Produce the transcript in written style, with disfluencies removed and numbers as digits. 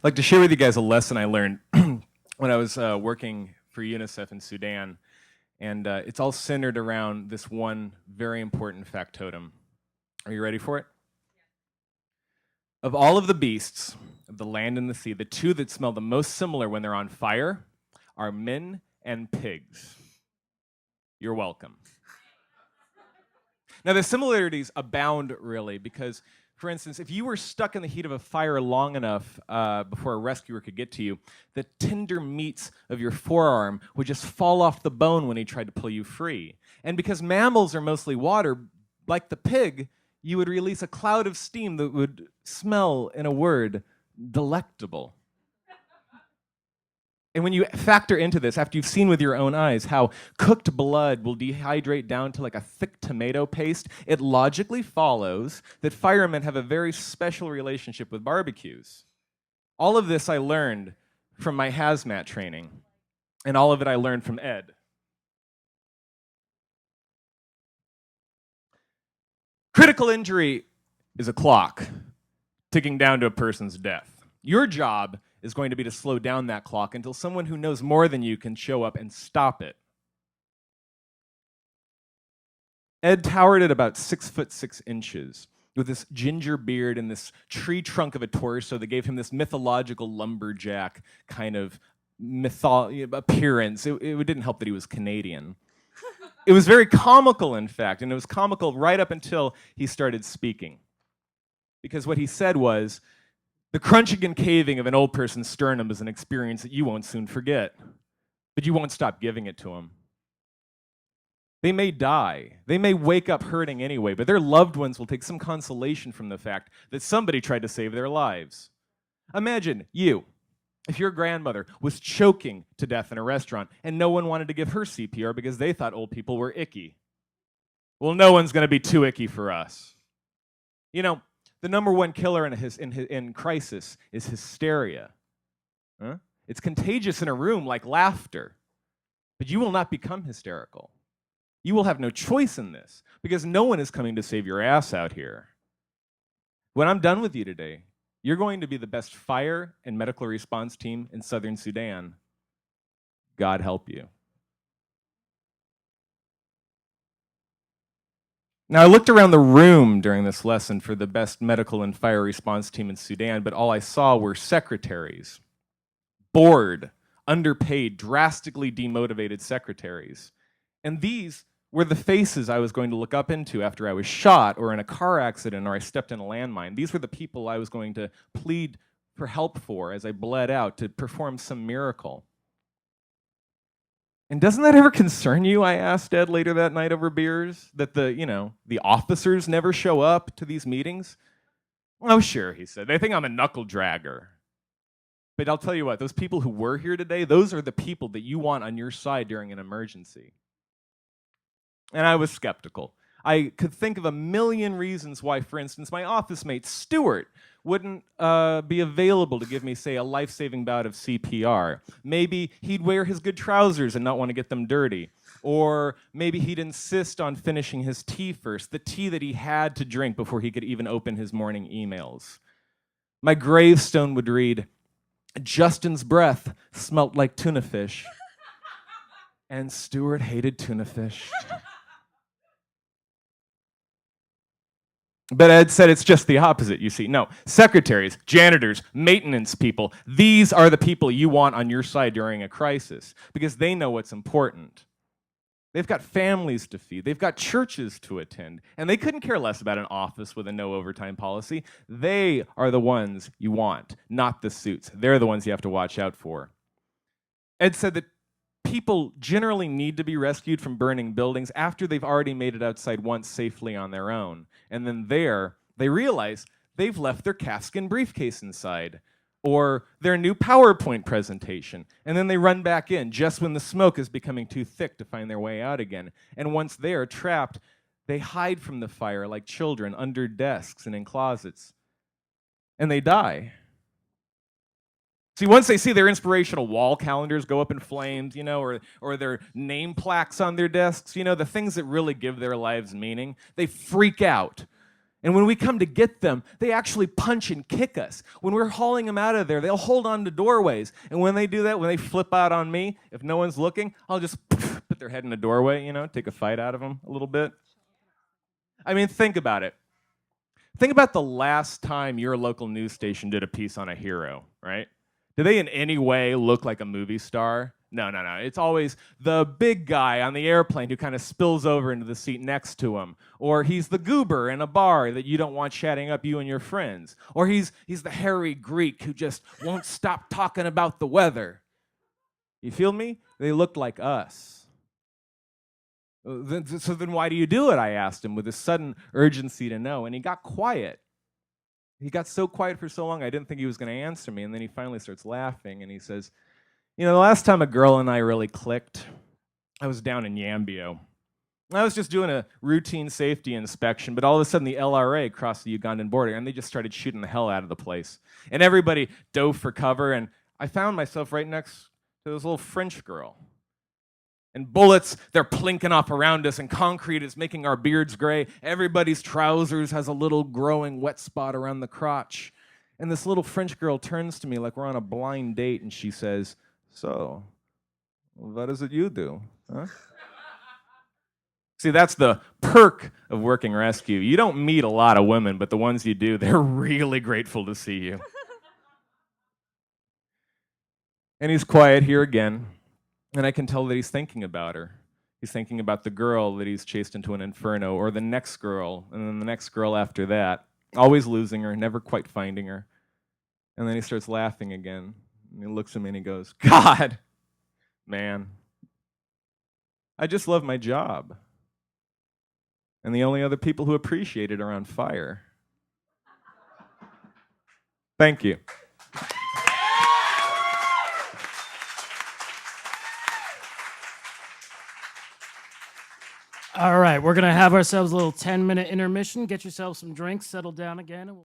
I'd like to share with you guys a lesson I learned when I was working for UNICEF in Sudan. And it's all centered around this one very important factotum. Are you ready for it? Of all of the beasts of the land and the sea, the two that smell the most similar when they're on fire are men and pigs. You're welcome. Now, the similarities abound, really, because, for instance, if you were stuck in the heat of a fire long enough before a rescuer could get to you, the tender meats of your forearm would just fall off the bone when he tried to pull you free. And because mammals are mostly water, like the pig, you would release a cloud of steam that would smell, in a word, delectable. And when you factor into this, after you've seen with your own eyes how cooked blood will dehydrate down to like a thick tomato paste, it logically follows that firemen have a very special relationship with barbecues. All of this I learned from my hazmat training, and all of it I learned from Ed. Critical injury is a clock ticking down to a person's death. Your job is going to be to slow down that clock until someone who knows more than you can show up and stop it. Ed towered at about 6'6" with this ginger beard and this tree trunk of a torso that gave him this mythological lumberjack kind of appearance. It didn't help that he was Canadian. It was very comical, in fact, and it was comical right up until he started speaking. Because what he said was, the crunching and caving of an old person's sternum is an experience that you won't soon forget, but you won't stop giving it to them. They may die. They may wake up hurting anyway, but their loved ones will take some consolation from the fact that somebody tried to save their lives. Imagine you, if your grandmother was choking to death in a restaurant and no one wanted to give her CPR because they thought old people were icky. Well, no one's going to be too icky for us. You know, the number one killer in crisis is hysteria. Huh? It's contagious in a room like laughter, but you will not become hysterical. You will have no choice in this because no one is coming to save your ass out here. When I'm done with you today, you're going to be the best fire and medical response team in southern Sudan. God help you. Now, I looked around the room during this lesson for the best medical and fire response team in Sudan, but all I saw were secretaries. Bored, underpaid, drastically demotivated secretaries. And these were the faces I was going to look up into after I was shot or in a car accident or I stepped in a landmine. These were the people I was going to plead for help for as I bled out to perform some miracle. And doesn't that ever concern you, I asked Ed later that night over beers, that the officers never show up to these meetings? Oh, sure, he said. They think I'm a knuckle dragger. But I'll tell you what, those people who were here today, those are the people that you want on your side during an emergency. And I was skeptical. I could think of a million reasons why, for instance, my office mate, Stuart, wouldn't be available to give me, say, a life-saving bout of CPR. Maybe he'd wear his good trousers and not want to get them dirty. Or maybe he'd insist on finishing his tea first, the tea that he had to drink before he could even open his morning emails. My gravestone would read, Justin's breath smelt like tuna fish. And Stuart hated tuna fish. But Ed said it's just the opposite, you see. No, secretaries, janitors, maintenance people, these are the people you want on your side during a crisis because they know what's important. They've got families to feed. They've got churches to attend. And they couldn't care less about an office with a no overtime policy. They are the ones you want, not the suits. They're the ones you have to watch out for. Ed said that people generally need to be rescued from burning buildings after they've already made it outside once safely on their own. And then there, they realize they've left their calfskin briefcase inside or their new PowerPoint presentation. And then they run back in just when the smoke is becoming too thick to find their way out again. And once they're trapped, they hide from the fire like children under desks and in closets. And they die. See, once they see their inspirational wall calendars go up in flames, or their name plaques on their desks, the things that really give their lives meaning, they freak out. And when we come to get them, they actually punch and kick us. When we're hauling them out of there, they'll hold on to doorways. And when they do that, when they flip out on me, if no one's looking, I'll just put their head in the doorway, take a fight out of them a little bit. I mean, think about it. Think about the last time your local news station did a piece on a hero, right? Do they in any way look like a movie star? No. It's always the big guy on the airplane who kind of spills over into the seat next to him. Or he's the goober in a bar that you don't want chatting up you and your friends. Or he's the hairy Greek who just won't stop talking about the weather. You feel me? They look like us. So then why do you do it? I asked him with a sudden urgency to know. And he got quiet. He got so quiet for so long, I didn't think he was going to answer me. And then he finally starts laughing, and he says, the last time a girl and I really clicked, I was down in Yambio. I was just doing a routine safety inspection, but all of a sudden the LRA crossed the Ugandan border, and they just started shooting the hell out of the place. And everybody dove for cover, and I found myself right next to this little French girl. And bullets, they're plinking off around us, and concrete is making our beards gray. Everybody's trousers has a little growing wet spot around the crotch. And this little French girl turns to me like we're on a blind date, and she says, "So, what is it you do? Huh?" See, that's the perk of working rescue. You don't meet a lot of women, but the ones you do, they're really grateful to see you. And he's quiet here again. And I can tell that he's thinking about her. He's thinking about the girl that he's chased into an inferno, or the next girl, and then the next girl after that. Always losing her, never quite finding her. And then he starts laughing again. And he looks at me and he goes, "God, man, I just love my job. And the only other people who appreciate it are on fire." Thank you. All right, we're going to have ourselves a little 10-minute intermission. Get yourself some drinks, settle down again.